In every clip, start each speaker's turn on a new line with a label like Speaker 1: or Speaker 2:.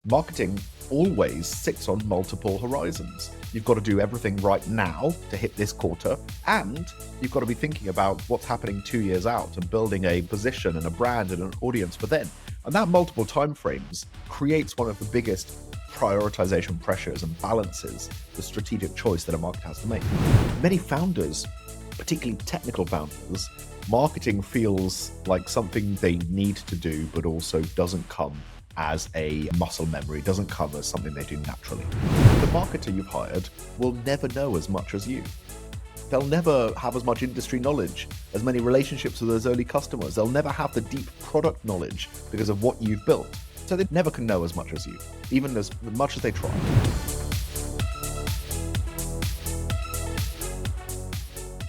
Speaker 1: Marketing always sits on multiple horizons. You've got to do everything right now to hit this quarter, and you've got to be thinking about what's happening 2 years out and building a position and a brand and an audience for then. And that multiple timeframes creates one of the biggest prioritization pressures and balances the strategic choice that a marketer has to make. Many founders, particularly technical founders, marketing feels like something they need to do, but also doesn't come as a muscle memory, doesn't come as something they do naturally. The marketer you've hired will never know as much as you. They'll never have as much industry knowledge, as many relationships with those early customers. They'll never have the deep product knowledge because of what you've built. So they never can know as much as you, even as much as they try.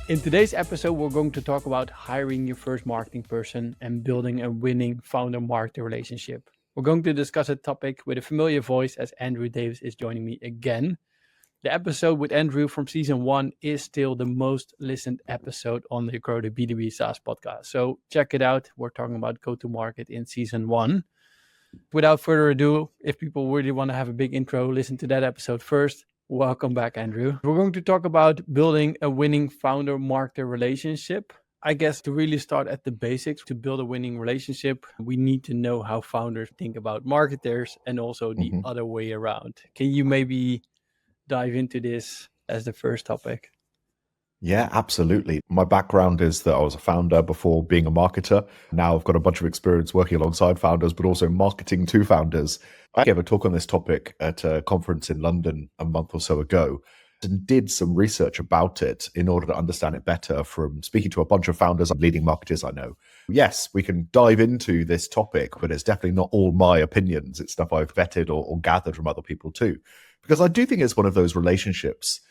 Speaker 2: In today's episode, we're going to talk about hiring your first marketing person and building a winning founder-marketer relationship. We're going to discuss a topic with a familiar voice as Andrew Davis is joining me again. The episode with Andrew from season 1 is still the most listened episode on the Grow Your B2B SaaS podcast. So check it out. We're talking about go-to-market in season 1. Without further ado, if people really want to have a big intro, listen to that episode first. Welcome back, Andrew. We're going to talk about building a winning founder-marketer relationship. I guess to really start at the basics, to build a winning relationship, we need to know how founders think about marketers and also the other way around. Can you maybe dive into this as the first topic?
Speaker 1: Yeah, absolutely. My background is that I was a founder before being a marketer. Now I've got a bunch of experience working alongside founders, but also marketing to founders. I gave a talk on this topic at a conference in London a month or so ago and did some research about it in order to understand it better from speaking to a bunch of founders and leading marketers I know. Yes, we can dive into this topic, but it's definitely not all my opinions. It's stuff I've vetted or gathered from other people too. Because I do think it's one of those relationships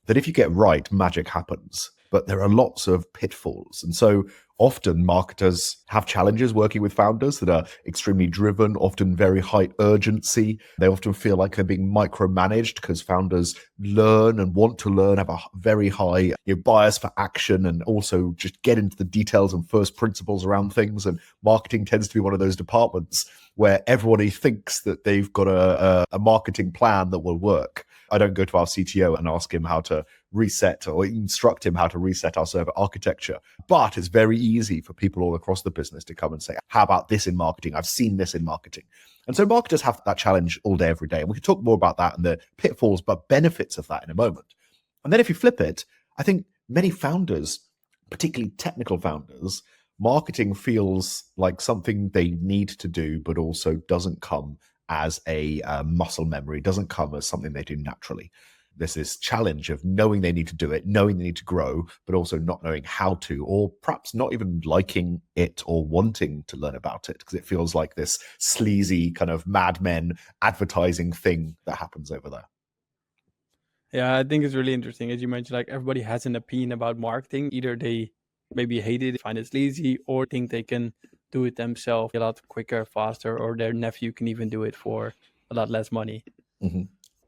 Speaker 1: that if you get right, magic happens. But there are lots of pitfalls. And so often marketers have challenges working with founders that are extremely driven, often very high urgency. They often feel like they're being micromanaged because founders learn and want to learn, have a very high bias for action, and also just get into the details and first principles around things. And marketing tends to be one of those departments where everybody thinks that they've got a marketing plan that will work. I don't go to our CTO and ask him how to reset or instruct him how to reset our server architecture. But it's very easy for people all across the business to come and say, how about this in marketing? I've seen this in marketing. And so marketers have that challenge all day, every day. And we can talk more about that and the pitfalls, but benefits of that in a moment. And then if you flip it, I think many founders, particularly technical founders, marketing feels like something they need to do, but also doesn't come as a muscle memory, doesn't come as something they do naturally. There's this challenge of knowing they need to do it, knowing they need to grow, but also not knowing how to, or perhaps not even liking it or wanting to learn about it, because it feels like this sleazy kind of Mad Men advertising thing that happens over there.
Speaker 2: Yeah, I think it's really interesting. As you mentioned, like everybody has an opinion about marketing. Either they maybe hate it, find it sleazy, or think they can do it themselves a lot quicker, faster, or their nephew can even do it for a lot less money.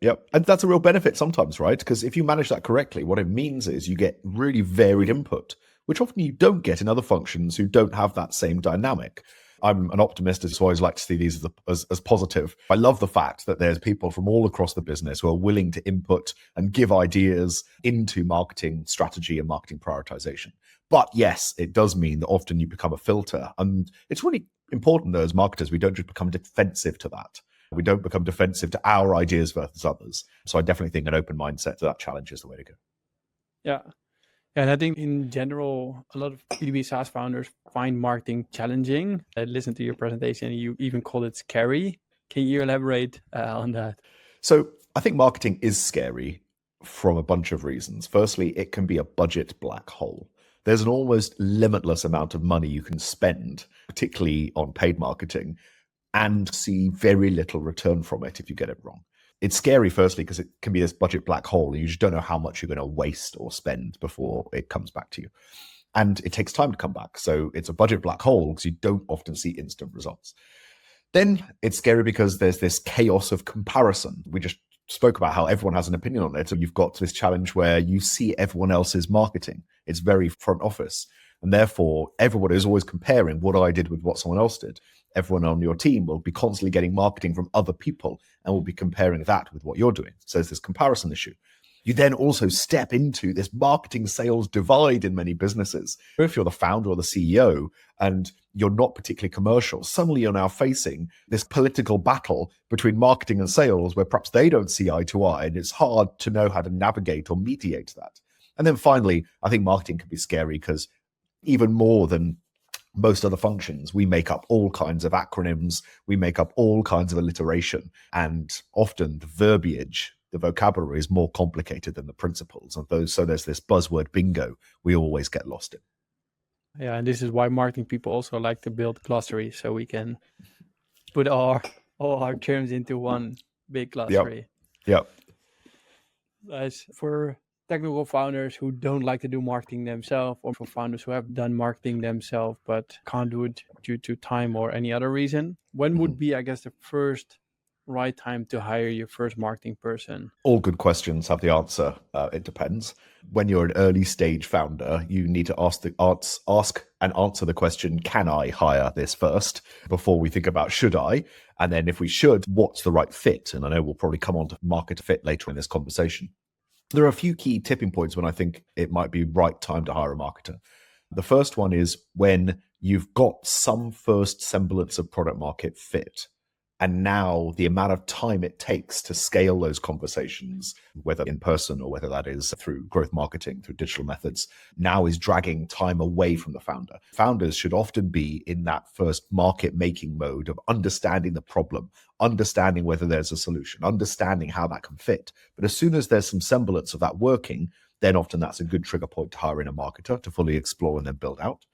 Speaker 1: Yep. And that's a real benefit sometimes, right? Because if you manage that correctly, what it means is you get really varied input, which often you don't get in other functions who don't have that same dynamic. I'm an optimist, so I always like to see these as positive. I love the fact that there's people from all across the business who are willing to input and give ideas into marketing strategy and marketing prioritization. But yes, it does mean that often you become a filter. And it's really important, though, as marketers, we don't just become defensive to that. We don't become defensive to our ideas versus others. So I definitely think an open mindset to that challenge is the way to go.
Speaker 2: Yeah. And I think in general, a lot of B2B SaaS founders find marketing challenging. I listened to your presentation, you even called it scary. Can you elaborate on that?
Speaker 1: So I think marketing is scary from a bunch of reasons. Firstly, it can be a budget black hole. There's an almost limitless amount of money you can spend, particularly on paid marketing, and see very little return from it if you get it wrong. It's scary, firstly, because it can be this budget black hole, and you just don't know how much you're going to waste or spend before it comes back to you. And it takes time to come back. So it's a budget black hole because you don't often see instant results. Then it's scary because there's this chaos of comparison. We just spoke about how everyone has an opinion on it. And you've got this challenge where you see everyone else's marketing. It's very front office. And therefore, everyone is always comparing what I did with what someone else did. Everyone on your team will be constantly getting marketing from other people and will be comparing that with what you're doing. So there's this comparison issue. You then also step into this marketing sales divide in many businesses. If you're the founder or the CEO and you're not particularly commercial, suddenly you're now facing this political battle between marketing and sales where perhaps they don't see eye to eye, and it's hard to know how to navigate or mediate that. And then finally, I think marketing can be scary because even more than most other functions, we make up all kinds of acronyms, we make up all kinds of alliteration, and often the verbiage, the vocabulary is more complicated than the principles of those. So there's this buzzword bingo we always get lost in.
Speaker 2: Yeah, and this is why marketing people also like to build glossaries, so we can put all our terms into one big glossary.
Speaker 1: Yep.
Speaker 2: As for technical founders who don't like to do marketing themselves, or for founders who have done marketing themselves but can't do it due to time or any other reason, when would be, I guess, the first right time to hire your first marketing person?
Speaker 1: All good questions have the answer. It depends. When you're an early stage founder, you need to ask and answer the question, can I hire this first, before we think about should I? And then if we should, what's the right fit? And I know we'll probably come on to market fit later in this conversation. There are a few key tipping points when I think it might be right time to hire a marketer. The first one is when you've got some first semblance of product market fit. And now the amount of time it takes to scale those conversations, whether in person or whether that is through growth marketing, through digital methods, now is dragging time away from the founder. Founders should often be in that first market making mode of understanding the problem, understanding whether there's a solution, understanding how that can fit. But as soon as there's some semblance of that working, then often that's a good trigger point to hire in a marketer to fully explore and then build out.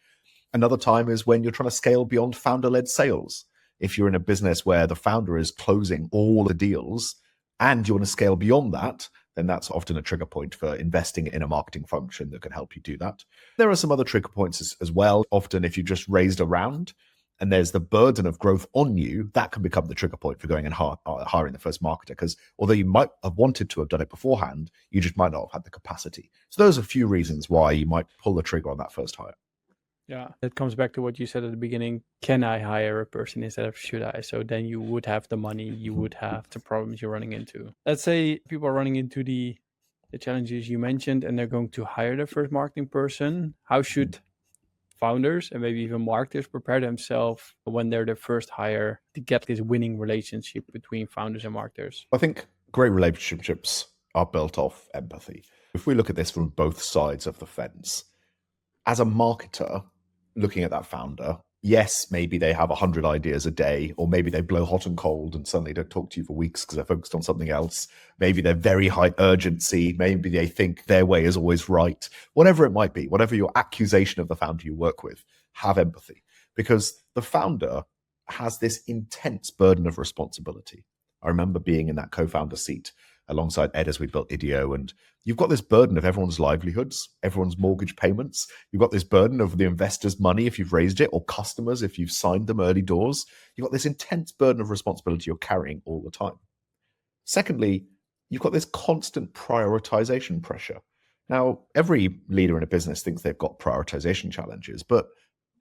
Speaker 1: Another time is when you're trying to scale beyond founder-led sales. If you're in a business where the founder is closing all the deals and you want to scale beyond that, then that's often a trigger point for investing in a marketing function that can help you do that. There are some other trigger points as well. Often if you just raised a round and there's the burden of growth on you, that can become the trigger point for going and hiring the first marketer, because although you might have wanted to have done it beforehand, you just might not have had the capacity. So those are a few reasons why you might pull the trigger on that first hire.
Speaker 2: Yeah, that comes back to what you said at the beginning. Can I hire a person instead of should I? So then you would have the money, you would have the problems you're running into. Let's say people are running into the challenges you mentioned and they're going to hire their first marketing person. How should founders and maybe even marketers prepare themselves when they're their first hire to get this winning relationship between founders and marketers?
Speaker 1: I think great relationships are built off empathy. If we look at this from both sides of the fence, as a marketer, looking at that founder, yes, maybe they have 100 ideas a day, or maybe they blow hot and cold and suddenly don't talk to you for weeks because they're focused on something else. Maybe they're very high urgency. Maybe they think their way is always right. Whatever it might be, whatever your accusation of the founder you work with, have empathy, because the founder has this intense burden of responsibility. I remember being in that co-founder seat alongside Ed as we built IDEO, and you've got this burden of everyone's livelihoods, everyone's mortgage payments. You've got this burden of the investor's money if you've raised it, or customers if you've signed them early doors. You've got this intense burden of responsibility you're carrying all the time. Secondly, you've got this constant prioritization pressure. Now, every leader in a business thinks they've got prioritization challenges, but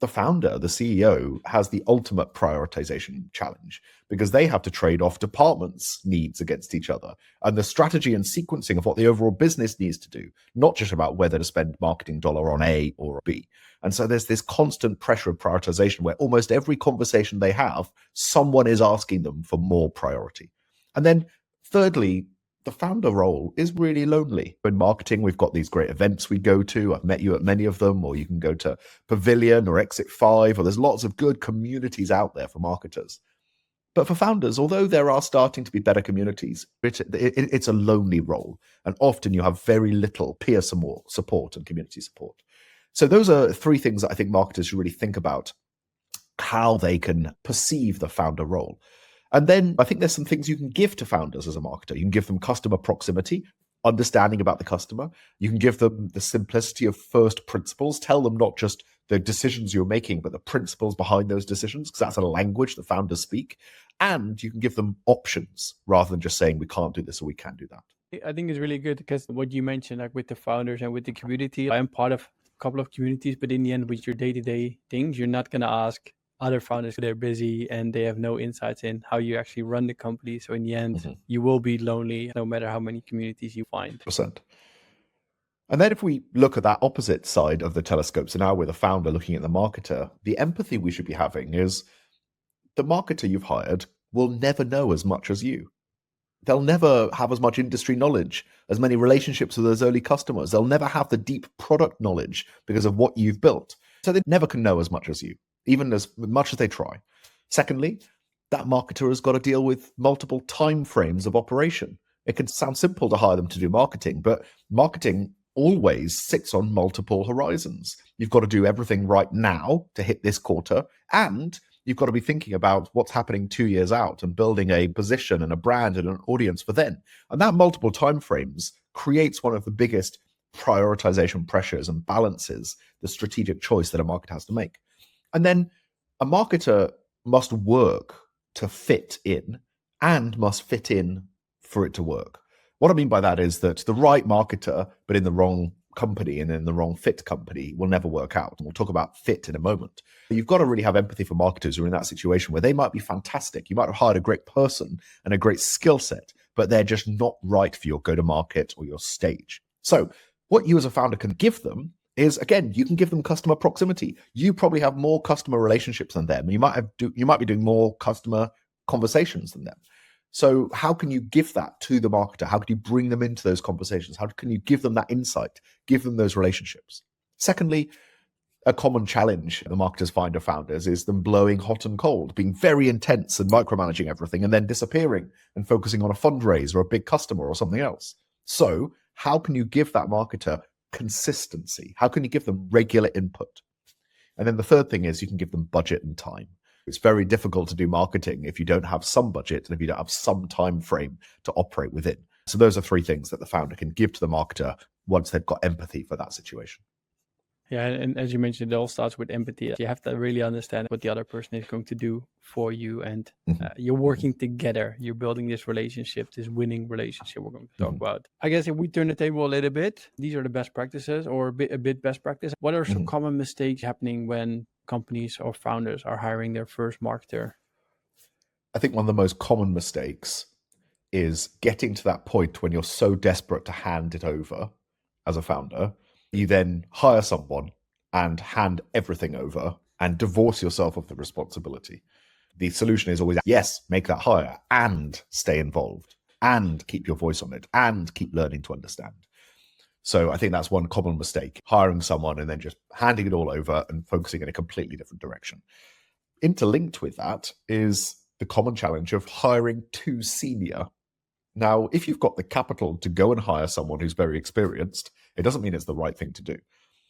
Speaker 1: the founder, the CEO, has the ultimate prioritization challenge because they have to trade off departments' needs against each other and the strategy and sequencing of what the overall business needs to do, not just about whether to spend marketing dollar on A or B. And so there's this constant pressure of prioritization where almost every conversation they have, someone is asking them for more priority. And then thirdly, the founder role is really lonely. In marketing, we've got these great events we go to. I've met you at many of them, or you can go to Pavilion or Exit 5, or there's lots of good communities out there for marketers. But for founders, although there are starting to be better communities, it's a lonely role. And often you have very little peer support and community support. So those are three things that I think marketers should really think about, how they can perceive the founder role. And then I think there's some things you can give to founders as a marketer. You can give them customer proximity, understanding about the customer. You can give them the simplicity of first principles. Tell them not just the decisions you're making, but the principles behind those decisions, because that's a language that founders speak. And you can give them options rather than just saying, we can't do this or we can do that.
Speaker 2: I think it's really good because what you mentioned, like with the founders and with the community, I'm part of couple of communities, but in the end, with your day-to-day things, you're not going to ask other founders. They're busy and they have no insights in how you actually run the company. So in the end, you will be lonely no matter how many communities you find.
Speaker 1: Percent. And then if we look at that opposite side of the telescope, so now we're the founder looking at the marketer, the empathy we should be having is the marketer you've hired will never know as much as you. They'll never have as much industry knowledge, as many relationships with those early customers. They'll never have the deep product knowledge because of what you've built. So they never can know as much as you, even as much as they try. Secondly, that marketer has got to deal with multiple time frames of operation. It can sound simple to hire them to do marketing, but marketing always sits on multiple horizons. You've got to do everything right now to hit this quarter, and you've got to be thinking about what's happening 2 years out and building a position and a brand and an audience for then. And that multiple timeframes creates one of the biggest prioritization pressures and balances the strategic choice that a marketer has to make. And then a marketer must work to fit in and must fit in for it to work. What I mean by that is that the right marketer, but in the wrong company and in the wrong fit company will never work out. And we'll talk about fit in a moment. You've got to really have empathy for marketers who are in that situation where they might be fantastic. You might have hired a great person and a great skill set, but they're just not right for your go-to-market or your stage. So what you as a founder can give them is, again, you can give them customer proximity. You probably have more customer relationships than them. You might be doing more customer conversations than them. So how can you give that to the marketer? How can you bring them into those conversations? How can you give them that insight, give them those relationships? Secondly, a common challenge the marketers find of founders is them blowing hot and cold, being very intense and micromanaging everything and then disappearing and focusing on a fundraise or a big customer or something else. So how can you give that marketer consistency? How can you give them regular input? And then the third thing is you can give them budget and time. It's very difficult to do marketing if you don't have some budget and if you don't have some time frame to operate within. So those are three things that the founder can give to the marketer once they've got empathy for that situation.
Speaker 2: Yeah, and as you mentioned, it all starts with empathy. You have to really understand what the other person is going to do for you, and you're working together. You're building this relationship, this winning relationship we're going to talk about. I guess if we turn the table a little bit, these are the best practices or a bit best practice. What are some common mistakes happening when companies or founders are hiring their first marketer?
Speaker 1: I think one of the most common mistakes is getting to that point when you're so desperate to hand it over as a founder. You then hire someone and hand everything over and divorce yourself of the responsibility. The solution is always, yes, make that hire and stay involved and keep your voice on it and keep learning to understand. So I think that's one common mistake, hiring someone and then just handing it all over and focusing in a completely different direction. Interlinked with that is the common challenge of hiring too senior. Now, if you've got the capital to go and hire someone who's very experienced, it doesn't mean it's the right thing to do.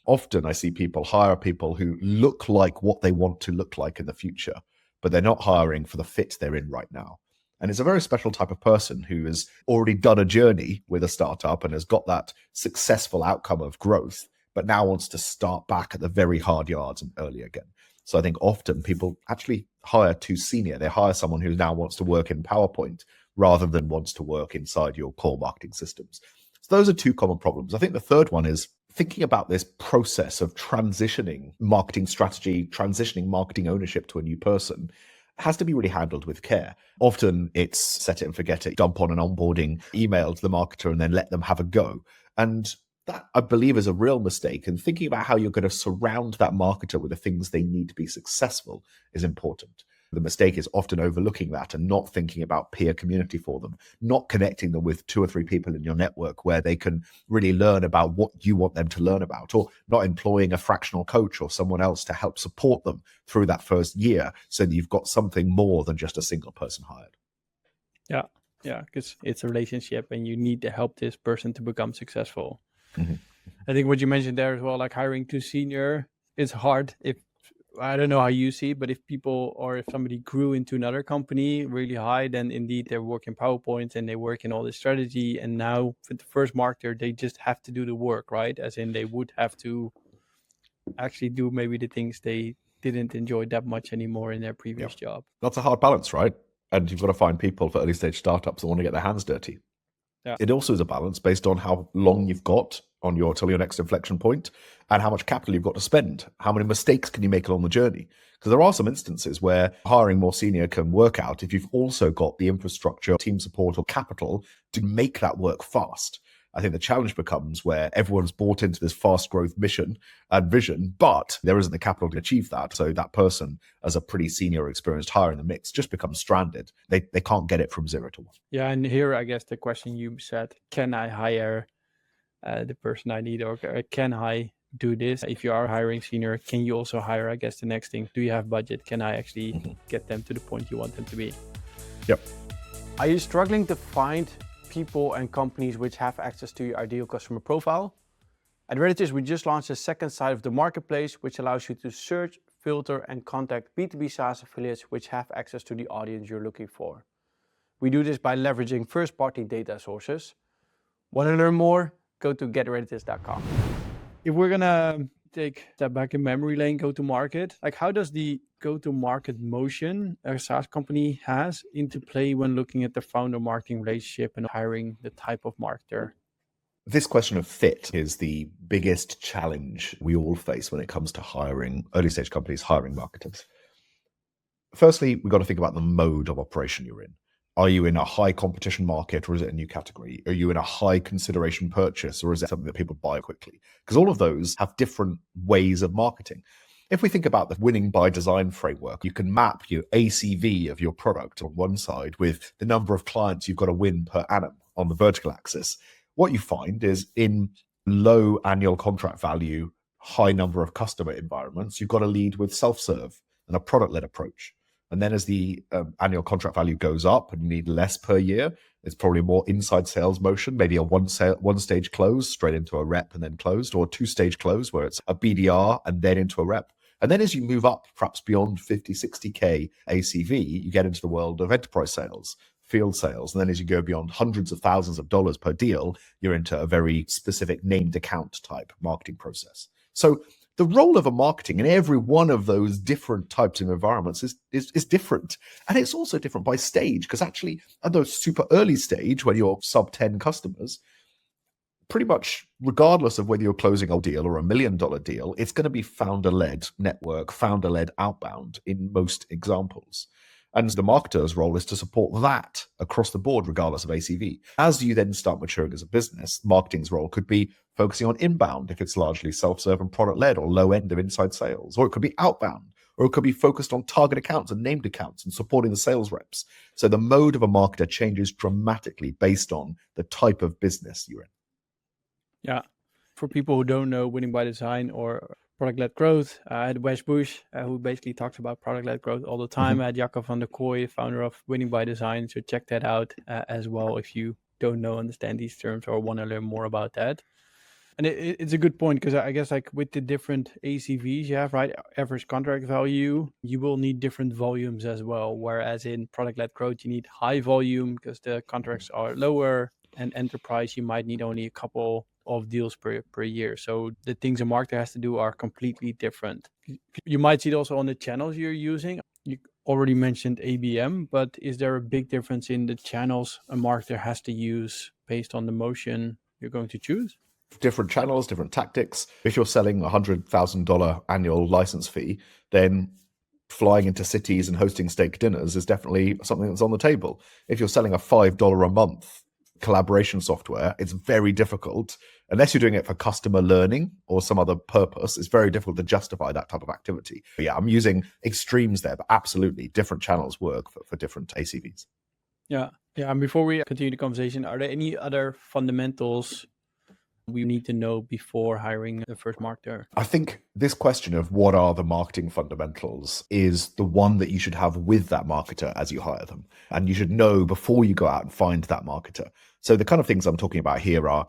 Speaker 1: Often I see people hire people who look like what they want to look like in the future, but they're not hiring for the fit they're in right now. And it's a very special type of person who has already done a journey with a startup and has got that successful outcome of growth, but now wants to start back at the very hard yards and early again. So I think often people actually hire too senior. They hire someone who now wants to work in PowerPoint rather than wants to work inside your core marketing systems. So those are two common problems. I think the third one is thinking about this process of transitioning marketing strategy, transitioning marketing ownership to a new person has to be really handled with care. Often it's set it and forget it, dump on an onboarding email to the marketer and then let them have a go. And that, I believe, is a real mistake. And thinking about how you're going to surround that marketer with the things they need to be successful is important. The mistake is often overlooking that and not thinking about peer community for them, not connecting them with 2 or 3 people in your network where they can really learn about what you want them to learn about, or not employing a fractional coach or someone else to help support them through that first year so that you've got something more than just a single person hired.
Speaker 2: Yeah, because it's a relationship and you need to help this person to become successful. I think what you mentioned there as well, like hiring too senior, it's hard if, I don't know how you see it, but if people or if somebody grew into another company really high, then indeed they're working PowerPoint and they work in all this strategy. And now for the first marketer, they just have to do the work, right? As in they would have to actually do maybe the things they didn't enjoy that much anymore in their previous job.
Speaker 1: That's a hard balance, right? And you've got to find people for early stage startups that want to get their hands dirty.
Speaker 2: Yeah.
Speaker 1: It also is a balance based on how long you've got on till your next inflection point and how much capital you've got to spend. How many mistakes can you make along the journey? Because there are some instances where hiring more senior can work out if you've also got the infrastructure, team support, or capital to make that work fast. I think the challenge becomes where everyone's bought into this fast growth mission and vision, but there isn't the capital to achieve that. So that person, as a pretty senior experienced hire in the mix, just becomes stranded. They can't get it from 0 to 1.
Speaker 2: Yeah, and here I guess the question you said, can I hire the person I need, or can I do this? If you are hiring senior, can you also hire, I guess the next thing, do you have budget? Can I actually get them to the point you want them to be?
Speaker 1: Yep.
Speaker 2: Are you struggling to find people and companies which have access to your ideal customer profile? At Redditors, we just launched a second side of the marketplace, which allows you to search, filter, and contact B2B SaaS affiliates which have access to the audience you're looking for. We do this by leveraging first-party data sources. Want to learn more? Go to getredditors.com. If we're gonna take a step back in memory lane, go to market, like how does the go-to-market motion a SaaS company has into play when looking at the founder-marketing relationship and hiring the type of marketer?
Speaker 1: This question of fit is the biggest challenge we all face when it comes to hiring early stage companies, hiring marketers. Firstly, we've got to think about the mode of operation you're in. Are you in a high competition market, or is it a new category? Are you in a high consideration purchase, or is it something that people buy quickly? Because all of those have different ways of marketing. If we think about the winning by design framework, you can map your ACV of your product on one side with the number of clients you've got to win per annum on the vertical axis. What you find is in low annual contract value, high number of customer environments, you've got to lead with self-serve and a product-led approach. And then as the annual contract value goes up and you need less per year, it's probably more inside sales motion, maybe a one stage close straight into a rep and then closed, or a 2-stage close where it's a BDR and then into a rep. And then as you move up, perhaps beyond 50, 60K ACV, you get into the world of enterprise sales, field sales. And then as you go beyond hundreds of thousands of dollars per deal, you're into a very specific named account type marketing process. So the role of a marketing in every one of those different types of environments is different. And it's also different by stage, because actually at the super early stage, when you're sub 10 customers, pretty much regardless of whether you're closing a deal or $1 million deal, it's going to be founder-led network, founder-led outbound in most examples. And the marketer's role is to support that across the board, regardless of ACV. As you then start maturing as a business, marketing's role could be focusing on inbound if it's largely self-serve and product-led, or low end of inside sales, or it could be outbound, or it could be focused on target accounts and named accounts and supporting the sales reps. So the mode of a marketer changes dramatically based on the type of business you're in.
Speaker 2: Yeah. For people who don't know winning by design or product-led growth, I had Wes Bush, who basically talks about product-led growth all the time. I had Jacob van der Kooi, founder of Winning by Design. So check that out as well if you don't understand these terms or want to learn more about that. And it's a good point, because I guess like with the different ACVs you have, right, average contract value, you will need different volumes as well. Whereas in product-led growth, you need high volume because the contracts are lower, and enterprise, you might need only a couple of deals per year. So the things a marketer has to do are completely different. You might see it also on the channels you're using. You already mentioned ABM, but is there a big difference in the channels a marketer has to use based on the motion you're going to choose?
Speaker 1: Different channels, different tactics. If you're selling a $100,000 annual license fee, then flying into cities and hosting steak dinners is definitely something that's on the table. If you're selling a $5 a month collaboration software, it's very difficult, unless you're doing it for customer learning or some other purpose, it's very difficult to justify that type of activity. But yeah, I'm using extremes there, but absolutely different channels work for different ACVs.
Speaker 2: Yeah. And before we continue the conversation, are there any other fundamentals we need to know before hiring the first marketer?
Speaker 1: I think this question of what are the marketing fundamentals is the one that you should have with that marketer as you hire them. And you should know before you go out and find that marketer. So the kind of things I'm talking about here are,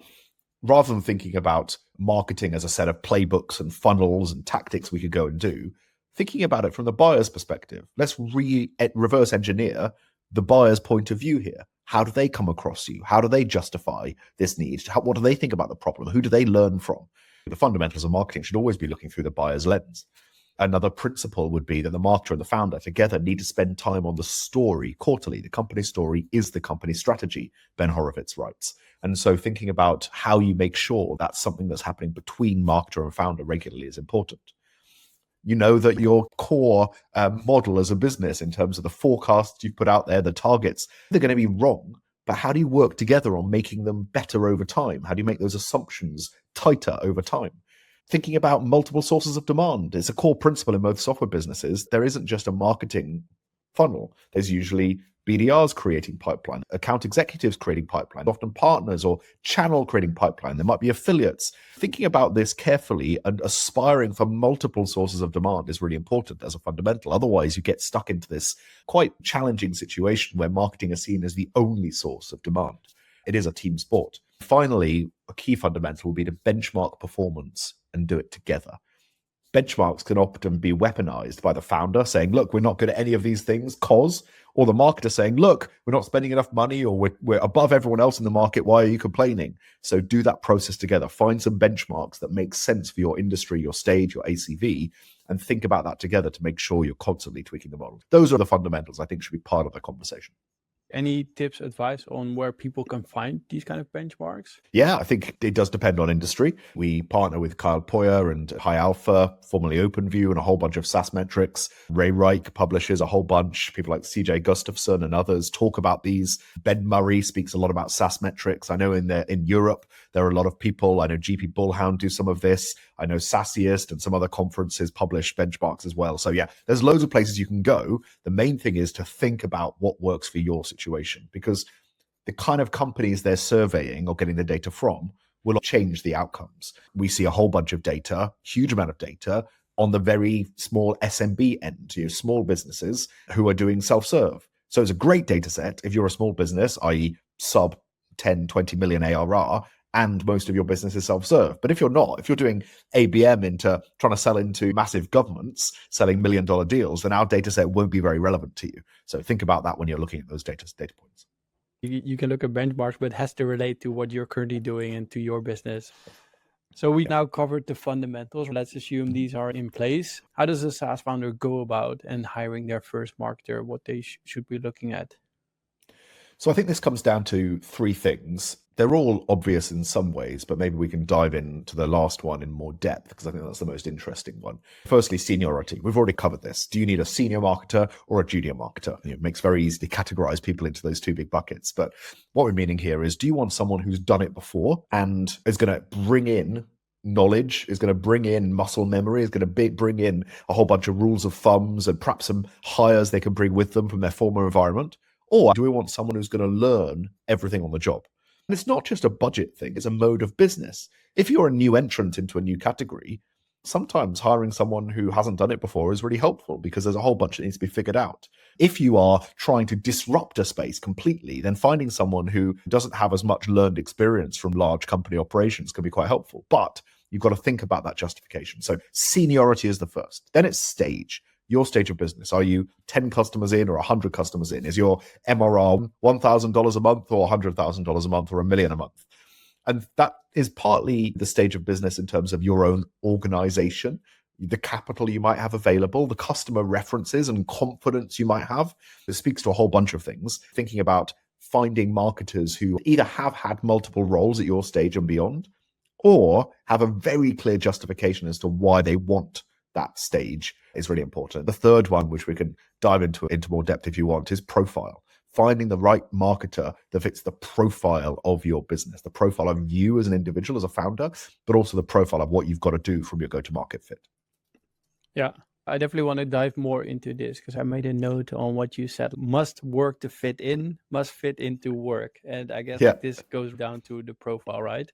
Speaker 1: rather than thinking about marketing as a set of playbooks and funnels and tactics we could go and do, thinking about it from the buyer's perspective. Let's reverse engineer the buyer's point of view here. How do they come across you? How do they justify this need? What do they think about the problem? Who do they learn from? The fundamentals of marketing should always be looking through the buyer's lens. Another principle would be that the marketer and the founder together need to spend time on the story quarterly. The company story is the company strategy, Ben Horowitz writes. And so thinking about how you make sure that's something that's happening between marketer and founder regularly is important. You know that your core model as a business in terms of the forecasts you put out there, the targets, they're going to be wrong. But how do you work together on making them better over time? How do you make those assumptions tighter over time? Thinking about multiple sources of demand is a core principle in most software businesses. There isn't just a marketing funnel. There's usually BDRs creating pipeline, account executives creating pipeline, often partners or channel creating pipeline. There might be affiliates. Thinking about this carefully and aspiring for multiple sources of demand is really important as a fundamental. Otherwise, you get stuck into this quite challenging situation where marketing is seen as the only source of demand. It is a team sport. Finally, a key fundamental will be to benchmark performance and do it together. Benchmarks can often be weaponized by the founder saying, look, we're not good at any of these things, or the marketer saying, look, we're not spending enough money, or we're above everyone else in the market. Why are you complaining? So do that process together. Find some benchmarks that make sense for your industry, your stage, your ACV, and think about that together to make sure you're constantly tweaking the model. Those are the fundamentals I think should be part of the conversation.
Speaker 2: Any tips, advice on where people can find these kind of benchmarks?
Speaker 1: Yeah, I think it does depend on industry. We partner with Kyle Poyer and High Alpha, formerly OpenView, and a whole bunch of SaaS metrics. Ray Reich publishes a whole bunch. People like CJ Gustafson and others talk about these. Ben Murray speaks a lot about SaaS metrics. I know in Europe, there are a lot of people. I know GP Bullhound do some of this. I know Sassiest and some other conferences publish benchmarks as well. So yeah, there's loads of places you can go. The main thing is to think about what works for your situation, because the kind of companies they're surveying or getting the data from will change the outcomes. We see a whole bunch of data, huge amount of data on the very small SMB end, small businesses who are doing self-serve. So it's a great data set if you're a small business, i.e. sub 10, 20 million ARR, and most of your business is self-serve. But if you're not, if you're doing ABM into trying to sell into massive governments, selling $1 million deals, then our data set won't be very relevant to you. So think about that when you're looking at those data points.
Speaker 2: You can look at benchmarks, but it has to relate to what you're currently doing and to your business. So we now covered the fundamentals. Let's assume these are in place. How does a SaaS founder go about and hiring their first marketer, what they should be looking at?
Speaker 1: So I think this comes down to three things. They're all obvious in some ways, but maybe we can dive into the last one in more depth, because I think that's the most interesting one. Firstly, seniority. We've already covered this. Do you need a senior marketer or a junior marketer? It makes very easy to categorize people into those two big buckets. But what we're meaning here is, do you want someone who's done it before and is going to bring in knowledge, is going to bring in muscle memory, is going to bring in a whole bunch of rules of thumbs and perhaps some hires they can bring with them from their former environment? Or do we want someone who's going to learn everything on the job? And it's not just a budget thing, it's a mode of business. If you're a new entrant into a new category, sometimes hiring someone who hasn't done it before is really helpful, because there's a whole bunch that needs to be figured out. If you are trying to disrupt a space completely, then finding someone who doesn't have as much learned experience from large company operations can be quite helpful. But you've got to think about that justification. So seniority is the first. Then it's stage. Your stage of business. Are you 10 customers in or 100 customers in? Is your MRR $1,000 a month or $100,000 a month or $1 million a month? And that is partly the stage of business in terms of your own organization, the capital you might have available, the customer references and confidence you might have. It speaks to a whole bunch of things. Thinking about finding marketers who either have had multiple roles at your stage and beyond, or have a very clear justification as to why they want that stage is really important. The third one, which we can dive into more depth if you want, is profile. Finding the right marketer that fits the profile of your business, the profile of you as an individual, as a founder, but also the profile of what you've got to do from your go-to-market fit.
Speaker 2: Yeah, I definitely want to dive more into this, because I made a note on what you said. Must work to fit in, must fit into work. And I guess this goes down to the profile, right?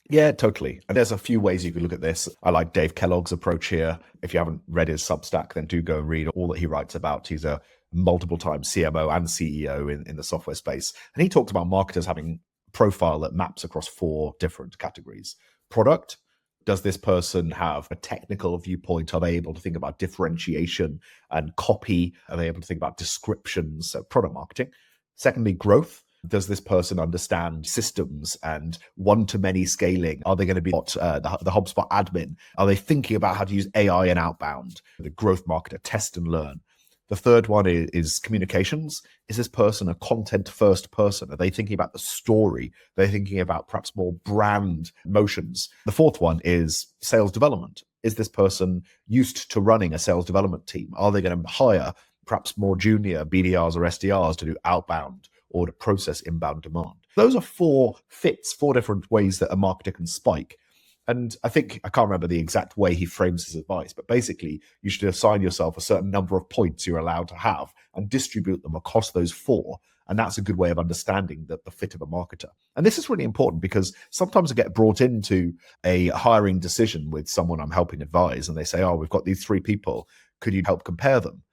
Speaker 1: Yeah, totally. And there's a few ways you could look at this. I like Dave Kellogg's approach here. If you haven't read his Substack, then do go and read all that he writes about. He's a multiple time CMO and CEO in the software space. And he talks about marketers having profile that maps across 4 different categories. Product. Does this person have a technical viewpoint? Are they able to think about differentiation and copy? Are they able to think about descriptions? So product marketing. Secondly, growth. Does this person understand systems and one-to-many scaling? Are they going to be the HubSpot admin? Are they thinking about how to use AI in outbound? The growth marketer, test and learn. The third one is communications. Is this person a content-first person? Are they thinking about the story? They're thinking about perhaps more brand motions. The fourth one is sales development. Is this person used to running a sales development team? Are they going to hire perhaps more junior BDRs or SDRs to do outbound or to process inbound demand? Those are four different ways that a marketer can spike. And I can't remember the exact way he frames his advice, but basically you should assign yourself a certain number of points you're allowed to have and distribute them across those four. And that's a good way of understanding the fit of a marketer. And this is really important because sometimes I get brought into a hiring decision with someone I'm helping advise, and they say, oh, we've got these three people. Could you help compare them?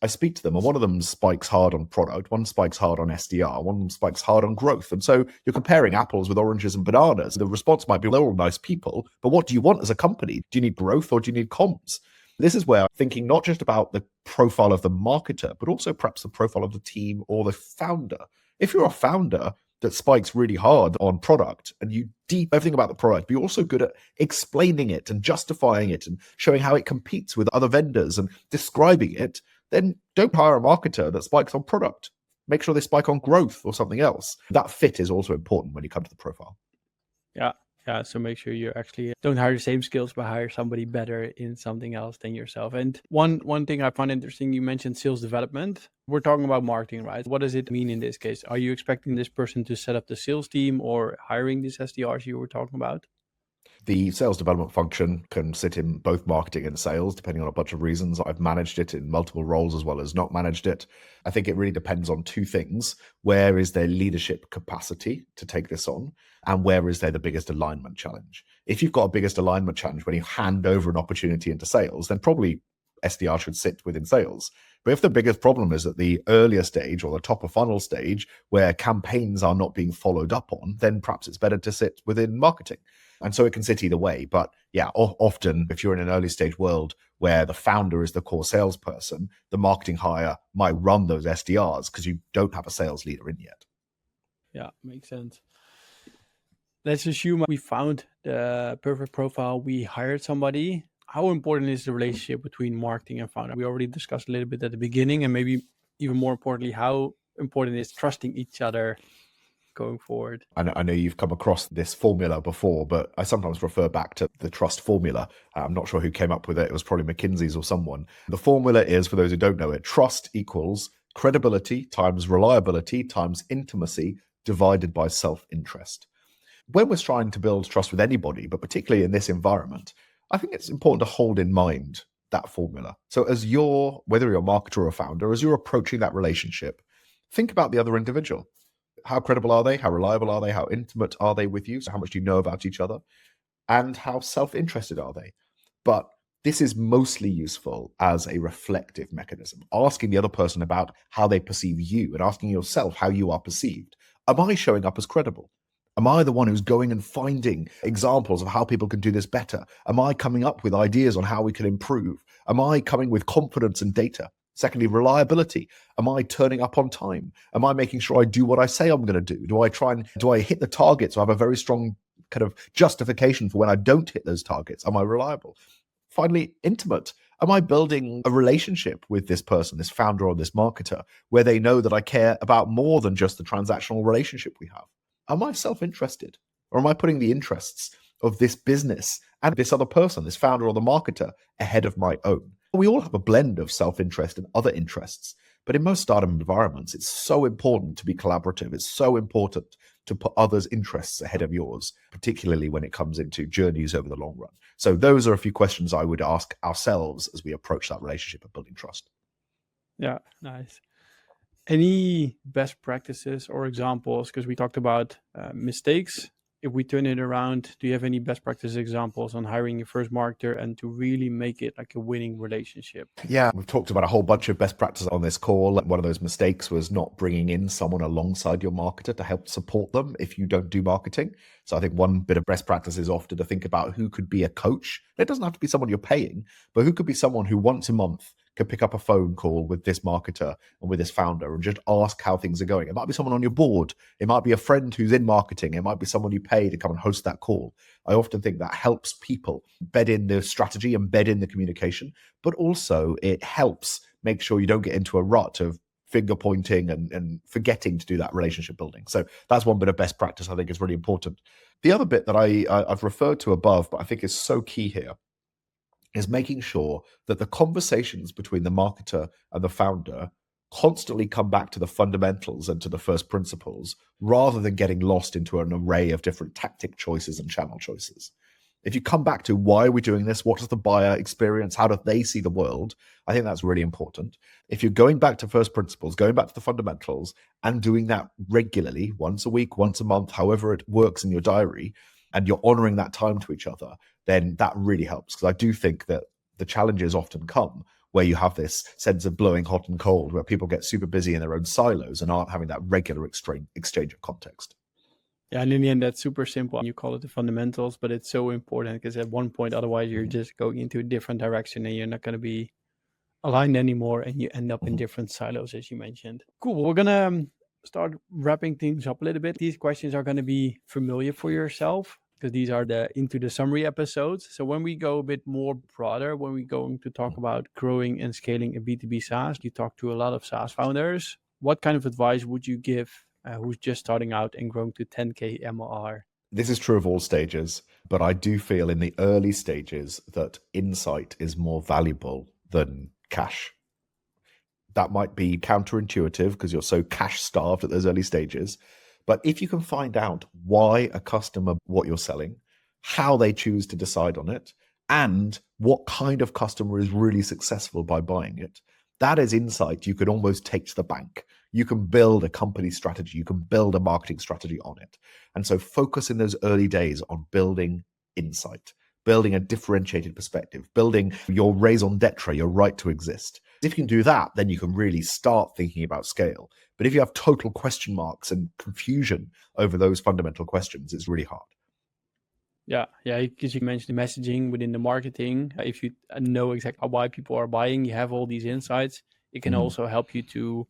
Speaker 1: I speak to them, and one of them spikes hard on product, one spikes hard on SDR, one of them spikes hard on growth. And so you're comparing apples with oranges and bananas. The response might be, they're all nice people, but what do you want as a company? Do you need growth or do you need comms? This is where I'm thinking not just about the profile of the marketer, but also perhaps the profile of the team or the founder. If you're a founder that spikes really hard on product and you deep everything about the product, but you're also good at explaining it and justifying it and showing how it competes with other vendors and describing it, then don't hire a marketer that spikes on product. Make sure they spike on growth or something else. That fit is also important when you come to the profile.
Speaker 2: Yeah. So make sure you actually don't hire the same skills, but hire somebody better in something else than yourself. And one thing I found interesting, you mentioned sales development. We're talking about marketing, right? What does it mean in this case? Are you expecting this person to set up the sales team or hiring these SDRs you were talking about?
Speaker 1: The sales development function can sit in both marketing and sales, depending on a bunch of reasons. I've managed it in multiple roles as well as not managed it. I think it really depends on two things. Where is their leadership capacity to take this on? And where is there the biggest alignment challenge? If you've got a biggest alignment challenge when you hand over an opportunity into sales, then probably SDR should sit within sales. But if the biggest problem is at the earlier stage or the top of funnel stage where campaigns are not being followed up on, then perhaps it's better to sit within marketing. And so it can sit either way. But yeah, often if you're in an early stage world where the founder is the core salesperson, the marketing hire might run those SDRs because you don't have a sales leader in yet.
Speaker 2: Yeah, makes sense. Let's assume we found the perfect profile. We hired somebody. How important is the relationship between marketing and founder? We already discussed a little bit at the beginning, and maybe even more importantly, how important is trusting each other going forward?
Speaker 1: I know you've come across this formula before, but I sometimes refer back to the trust formula. I'm not sure who came up with it. It was probably McKinsey's or someone. The formula is, for those who don't know it, trust equals credibility times reliability times intimacy divided by self-interest. When we're trying to build trust with anybody, but particularly in this environment, I think it's important to hold in mind that formula. So whether you're a marketer or a founder, as you're approaching that relationship, think about the other individual. How credible are they? How reliable are they? How intimate are they with you? So how much do you know about each other? And how self-interested are they? But this is mostly useful as a reflective mechanism, asking the other person about how they perceive you and asking yourself how you are perceived. Am I showing up as credible? Am I the one who's going and finding examples of how people can do this better? Am I coming up with ideas on how we can improve? Am I coming with confidence and data? Secondly, reliability. Am I turning up on time? Am I making sure I do what I say I'm going to do? Do I hit the targets? So I have a very strong kind of justification for when I don't hit those targets. Am I reliable? Finally, intimate. Am I building a relationship with this person, this founder or this marketer, where they know that I care about more than just the transactional relationship we have? Am I self-interested, or am I putting the interests of this business and this other person, this founder or the marketer, ahead of my own? We all have a blend of self-interest and other interests, but in most startup environments, it's so important to be collaborative. It's so important to put others' interests ahead of yours, particularly when it comes into journeys over the long run. So those are a few questions I would ask ourselves as we approach that relationship of building trust.
Speaker 2: Yeah, nice. Any best practices or examples? Because we talked about mistakes. If we turn it around, do you have any best practice examples on hiring your first marketer and to really make it like a winning relationship?
Speaker 1: Yeah, we've talked about a whole bunch of best practices on this call. One of those mistakes was not bringing in someone alongside your marketer to help support them if you don't do marketing. So I think one bit of best practice is often to think about who could be a coach. It doesn't have to be someone you're paying, but who could be someone who once a month could pick up a phone call with this marketer and with this founder and just ask how things are going. It might be someone on your board. It might be a friend who's in marketing. It might be someone you pay to come and host that call. I often think that helps people bed in the strategy and bed in the communication, but also it helps make sure you don't get into a rut of finger pointing and forgetting to do that relationship building. So that's one bit of best practice I think is really important. The other bit that I've referred to above, but I think is so key here, is making sure that the conversations between the marketer and the founder constantly come back to the fundamentals and to the first principles, rather than getting lost into an array of different tactic choices and channel choices. If you come back to why are we doing this? What does the buyer experience? How do they see the world? I think that's really important. If you're going back to first principles, going back to the fundamentals and doing that regularly, once a week, once a month, however it works in your diary, and you're honoring that time to each other, then that really helps. Because I do think that the challenges often come where you have this sense of blowing hot and cold, where people get super busy in their own silos and aren't having that regular exchange of context.
Speaker 2: Yeah, and in the end, that's super simple. You call it the fundamentals, but it's so important because at one point, otherwise you're just going into a different direction and you're not going to be aligned anymore and you end up in different silos, as you mentioned. Cool. Well, we're going to start wrapping things up a little bit. These questions are going to be familiar for yourself because these are the into the summary episodes. So when we go a bit more broader, when we're going to talk about growing and scaling a B2B SaaS, you talk to a lot of SaaS founders. What kind of advice would you give who's just starting out and growing to 10K MRR?
Speaker 1: This is true of all stages, but I do feel in the early stages that insight is more valuable than cash. That might be counterintuitive because you're so cash starved at those early stages. But if you can find out why a customer, what you're selling, how they choose to decide on it, and what kind of customer is really successful by buying it, that is insight you could almost take to the bank. You can build a company strategy. You can build a marketing strategy on it. And so focus in those early days on building insight, building a differentiated perspective, building your raison d'etre, your right to exist. If you can do that, then you can really start thinking about scale. But if you have total question marks and confusion over those fundamental questions, it's really hard.
Speaker 2: Yeah, because you mentioned the messaging within the marketing. If you know exactly why people are buying, you have all these insights. It can also help you to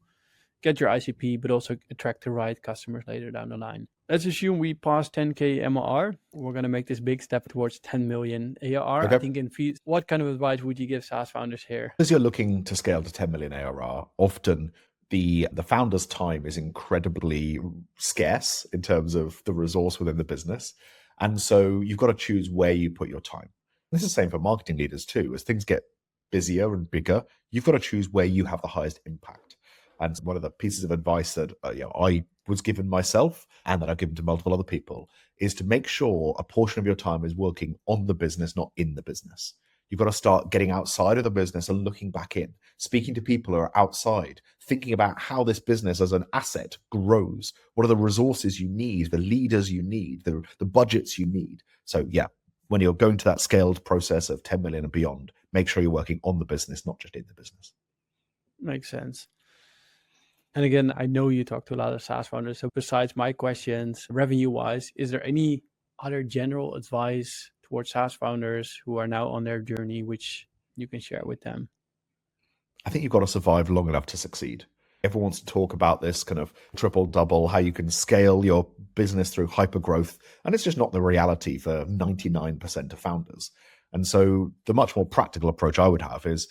Speaker 2: get your ICP, but also attract the right customers later down the line. Let's assume we pass 10K MRR. We're going to make this big step towards 10 million ARR.
Speaker 1: Okay.
Speaker 2: I think in fees, what kind of advice would you give SaaS founders here?
Speaker 1: As you're looking to scale to 10 million ARR, often the founder's time is incredibly scarce in terms of the resource within the business. And so you've got to choose where you put your time. This is the same for marketing leaders too. As things get busier and bigger, you've got to choose where you have the highest impact. And one of the pieces of advice that I was given myself and that I've given to multiple other people is to make sure a portion of your time is working on the business, not in the business. You've got to start getting outside of the business and looking back in, speaking to people who are outside, thinking about how this business as an asset grows. What are the resources you need, the leaders you need, the budgets you need? So yeah, when you're going to that scaled process of 10 million and beyond, make sure you're working on the business, not just in the business.
Speaker 2: Makes sense. And again, I know you talk to a lot of SaaS founders. So besides my questions, revenue-wise, is there any other general advice towards SaaS founders who are now on their journey, which you can share with them?
Speaker 1: I think you've got to survive long enough to succeed. Everyone wants to talk about this kind of triple double, how you can scale your business through hyper growth. And it's just not the reality for 99% of founders. And so the much more practical approach I would have is,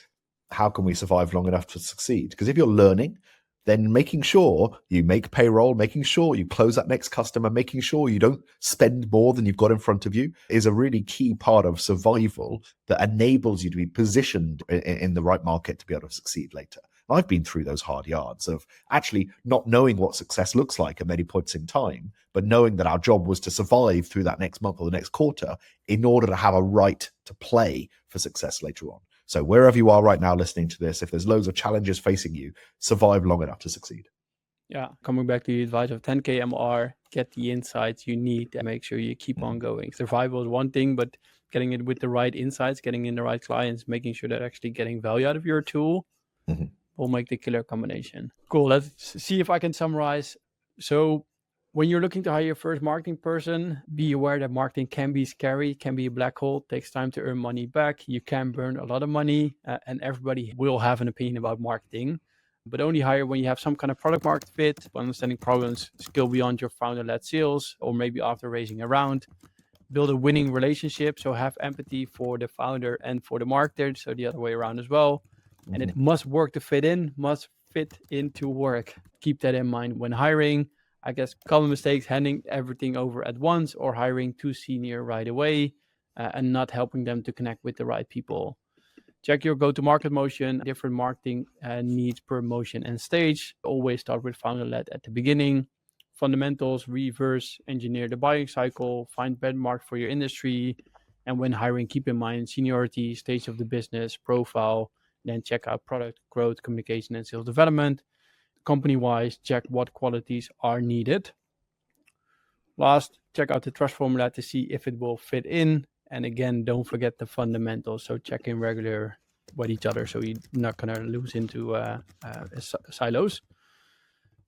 Speaker 1: how can we survive long enough to succeed? Because if you're learning, then making sure you make payroll, making sure you close that next customer, making sure you don't spend more than you've got in front of you is a really key part of survival that enables you to be positioned in the right market to be able to succeed later. I've been through those hard yards of actually not knowing what success looks like at many points in time, but knowing that our job was to survive through that next month or the next quarter in order to have a right to play for success later on. So wherever you are right now listening to this, if there's loads of challenges facing you, survive long enough to succeed.
Speaker 2: Yeah, coming back to the advice of 10K MR, get the insights you need and make sure you keep on going. Survival is one thing, but getting it with the right insights, getting in the right clients, making sure they're actually getting value out of your tool will make the killer combination. Cool, let's see if I can summarize. So When you're looking to hire your first marketing person, be aware that marketing can be scary, can be a black hole, takes time to earn money back. You can burn a lot of money, and everybody will have an opinion about marketing. But only hire when you have some kind of product market fit, understanding problems, skill beyond your founder-led sales, or maybe after raising a round. Build a winning relationship, so have empathy for the founder and for the marketer, so the other way around as well. And it must work to fit in, must fit into work. Keep that in mind when hiring. I guess common mistakes, handing everything over at once or hiring too senior right away and not helping them to connect with the right people. Check your go-to-market motion, different marketing needs per motion and stage. Always start with founder-led at the beginning. Fundamentals, reverse engineer the buying cycle, find benchmark for your industry. And when hiring, keep in mind seniority, stage of the business, profile. Then check out product growth, communication, and sales development. Company-wise, check what qualities are needed. Last, check out the trust formula to see if it will fit in. And again, don't forget the fundamentals. So check in regular with each other so you're not going to lose into silos.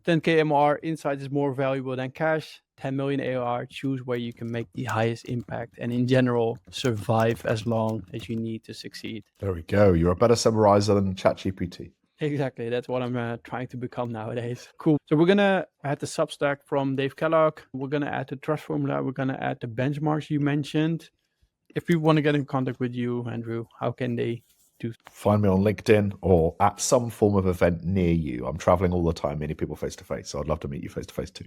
Speaker 2: 10K MR insight is more valuable than cash. 10 million ARR, choose where you can make the highest impact and in general survive as long as you need to succeed.
Speaker 1: There we go. You're a better summarizer than ChatGPT.
Speaker 2: Exactly. That's what I'm trying to become nowadays. Cool. So we're going to add the Substack from Dave Kellogg. We're going to add the trust formula. We're going to add the benchmarks you mentioned. If people want to get in contact with you, Andrew, how can they do?
Speaker 1: Find me on LinkedIn or at some form of event near you. I'm traveling all the time, meeting people face to face. So I'd love to meet you face to face too.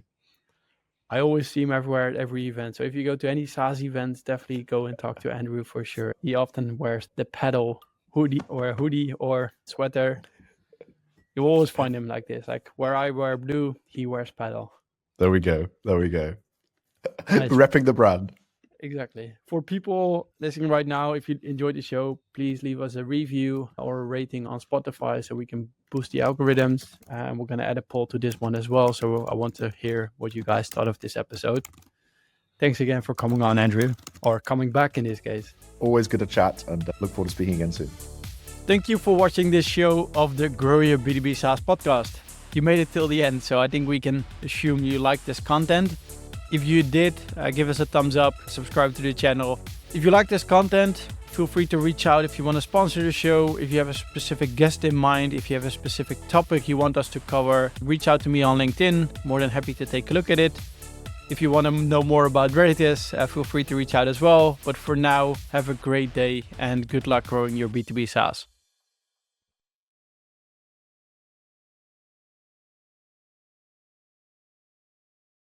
Speaker 2: I always see him everywhere at every event. So if you go to any SaaS events, definitely go and talk to Andrew for sure. He often wears the pedal hoodie or sweater. You will always find him like this. Like where I wear blue, he wears pedal.
Speaker 1: There we go. Nice.
Speaker 2: Repping
Speaker 1: the brand.
Speaker 2: Exactly. For people listening right now, if you enjoyed the show, please leave us a review or a rating on Spotify so we can boost the algorithms. And we're going to add a poll to this one as well. So I want to hear what you guys thought of this episode. Thanks again for coming on, Andrew, or coming back in this case.
Speaker 1: Always good to chat and look forward to speaking again soon.
Speaker 2: Thank you for watching this show of the Grow Your B2B SaaS podcast. You made it till the end, so I think we can assume you like this content. If you did, give us a thumbs up, subscribe to the channel. If you like this content, feel free to reach out if you want to sponsor the show. If you have a specific guest in mind, if you have a specific topic you want us to cover, reach out to me on LinkedIn. More than happy to take a look at it. If you want to know more about Veritas, feel free to reach out as well. But for now, have a great day and good luck growing your B2B SaaS.